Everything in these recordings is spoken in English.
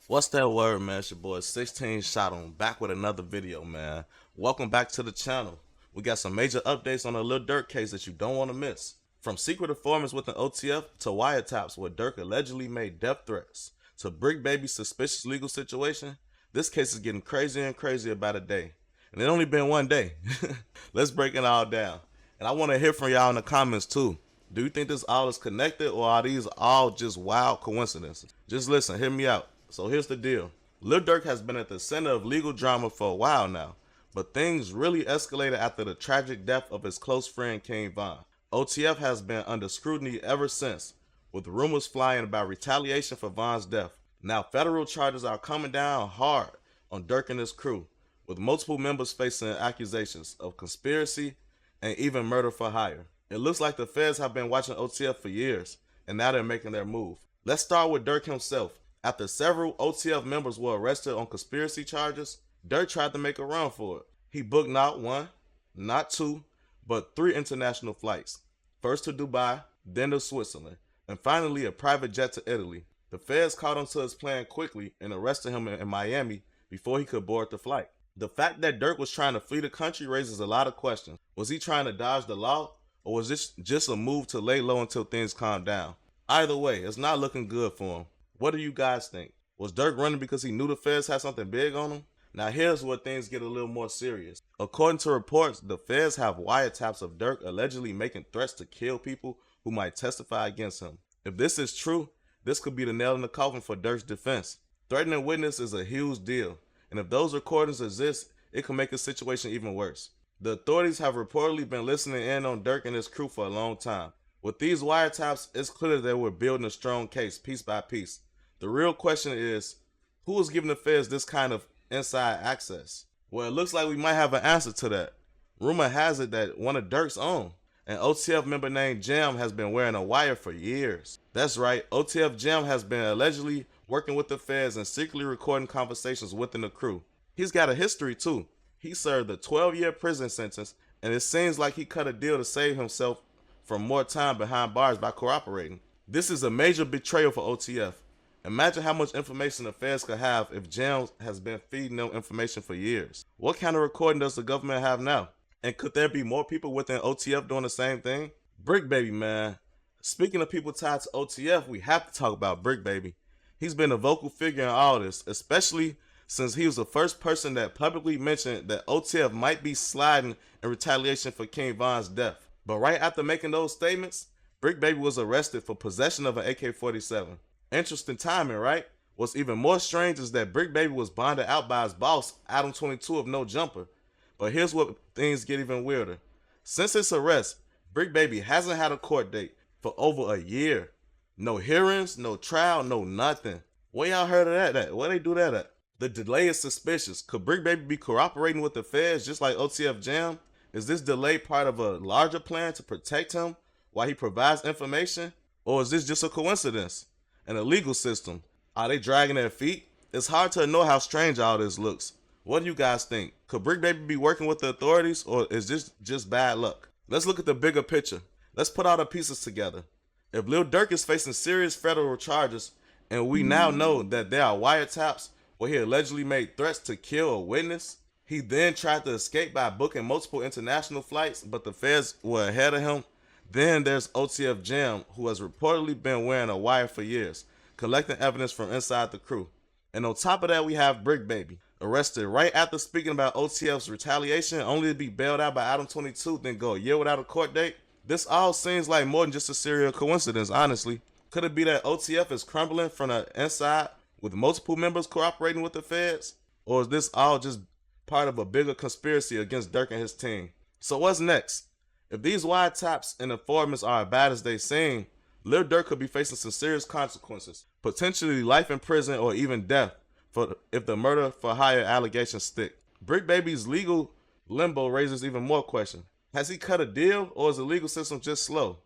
What's that word, man? It's your boy 16 Shot on back with another video, man. Welcome back to the channel. We got some major updates on the Lil Durk case that you don't want to miss. From secret informants with an OTF to wiretaps where Durk allegedly made death threats to Brick Baby's suspicious legal situation, this case is getting crazier and crazier by the day. And it only been one day. Let's break it all down. And I want to hear from y'all in the comments too. Do you think this all is connected, or are these all just wild coincidences? Just listen, hear me out. So here's the deal. Lil Durk has been at the center of legal drama for a while now, but things really escalated after the tragic death of his close friend King Von. OTF has been under scrutiny ever since, with rumors flying about retaliation for Von's death. Now federal charges are coming down hard on Durk and his crew, with multiple members facing accusations of conspiracy and even murder for hire. It looks like the feds have been watching OTF for years, and now they're making their move. Let's start with Durk himself. After several OTF members were arrested on conspiracy charges, Durk tried to make a run for it. He booked not one, not two, but 3 international flights. First to Dubai, then to Switzerland, and finally a private jet to Italy. The feds caught on to his plan quickly and arrested him in Miami before he could board the flight. The fact that Durk was trying to flee the country raises a lot of questions. Was he trying to dodge the law, or was this just a move to lay low until things calmed down? Either way, it's not looking good for him. What do you guys think? Was Durk running because he knew the feds had something big on him? Now here's where things get a little more serious. According to reports, the feds have wiretaps of Durk allegedly making threats to kill people who might testify against him. If this is true, this could be the nail in the coffin for Durk's defense. Threatening witness is a huge deal, and if those recordings exist, it can make the situation even worse. The authorities have reportedly been listening in on Durk and his crew for a long time. With these wiretaps, it's clear that we're building a strong case piece by piece. The real question is, who is giving the feds this kind of inside access? Well, it looks like we might have an answer to that. Rumor has it that one of Durk's own, an OTF member named Jam, has been wearing a wire for years. That's right, OTF Jam has been allegedly working with the feds and secretly recording conversations within the crew. He's got a history too. He served a 12-year prison sentence, and it seems like he cut a deal to save himself from more time behind bars by cooperating. This is a major betrayal for OTF. Imagine how much information the feds could have if Jam has been feeding them information for years. What kind of recording does the government have now? And could there be more people within OTF doing the same thing? Brick Baby, man. Speaking of people tied to OTF, we have to talk about Brick Baby. He's been a vocal figure in all this, especially since he was the first person that publicly mentioned that OTF might be sliding in retaliation for King Von's death. But right after making those statements, Brick Baby was arrested for possession of an AK-47. Interesting timing, right? What's even more strange is that Brick Baby was bonded out by his boss, Adam 22 of No Jumper. But here's what things get even weirder. Since his arrest, Brick Baby hasn't had a court date for over a year. No hearings, no trial, no nothing. Where y'all heard of that at? Where they do that at? The delay is suspicious. Could Brick Baby be cooperating with the feds just like OTF Jam? Is this delay part of a larger plan to protect him while he provides information? Or is this just a coincidence? And the legal system, are they dragging their feet? It's hard to know how strange all this looks. What do you guys think? Could Brick Baby be working with the authorities, or is this just bad luck? Let's look at the bigger picture. Let's put all the pieces together. If Lil Durk is facing serious federal charges, and we now know that there are wiretaps where he allegedly made threats to kill a witness, he then tried to escape by booking multiple international flights, but the feds were ahead of him. Then there's OTF Jam, who has reportedly been wearing a wire for years, collecting evidence from inside the crew. And on top of that, we have Brick Baby, arrested right after speaking about OTF's retaliation, only to be bailed out by Adam 22, then go a year without a court date. This all seems like more than just a serial coincidence, honestly. Could it be that OTF is crumbling from the inside with multiple members cooperating with the feds? Or is this all just part of a bigger conspiracy against Durk and his team? So what's next? If these wiretaps and informants are as bad as they seem, Lil Durk could be facing some serious consequences, potentially life in prison or even death if the murder for hire allegations stick. Brick Baby's legal limbo raises even more questions. Has he cut a deal, or is the legal system just slow?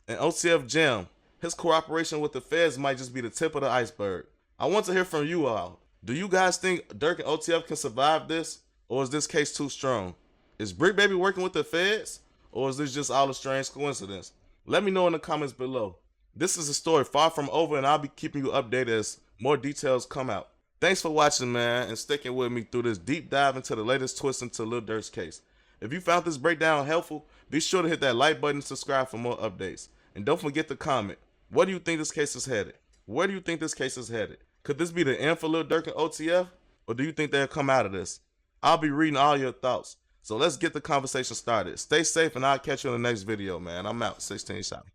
And OTF Jam, his cooperation with the feds might just be the tip of the iceberg. I want to hear from you all. Do you guys think Durk and OTF can survive this, or is this case too strong? Is Brick Baby working with the feds? Or is this just all a strange coincidence? Let me know in the comments below. This is a story far from over, and I'll be keeping you updated as more details come out. Thanks for watching, man, and sticking with me through this deep dive into the latest twist into Lil Durk's case. If you found this breakdown helpful, be sure to hit that like button and subscribe for more updates. And don't forget to comment. What do you think this case is headed? Where do you think this case is headed? Could this be the end for Lil Durk and OTF? Or do you think they'll come out of this? I'll be reading all your thoughts. So let's get the conversation started. Stay safe and I'll catch you in the next video, man. I'm out. 16 shot.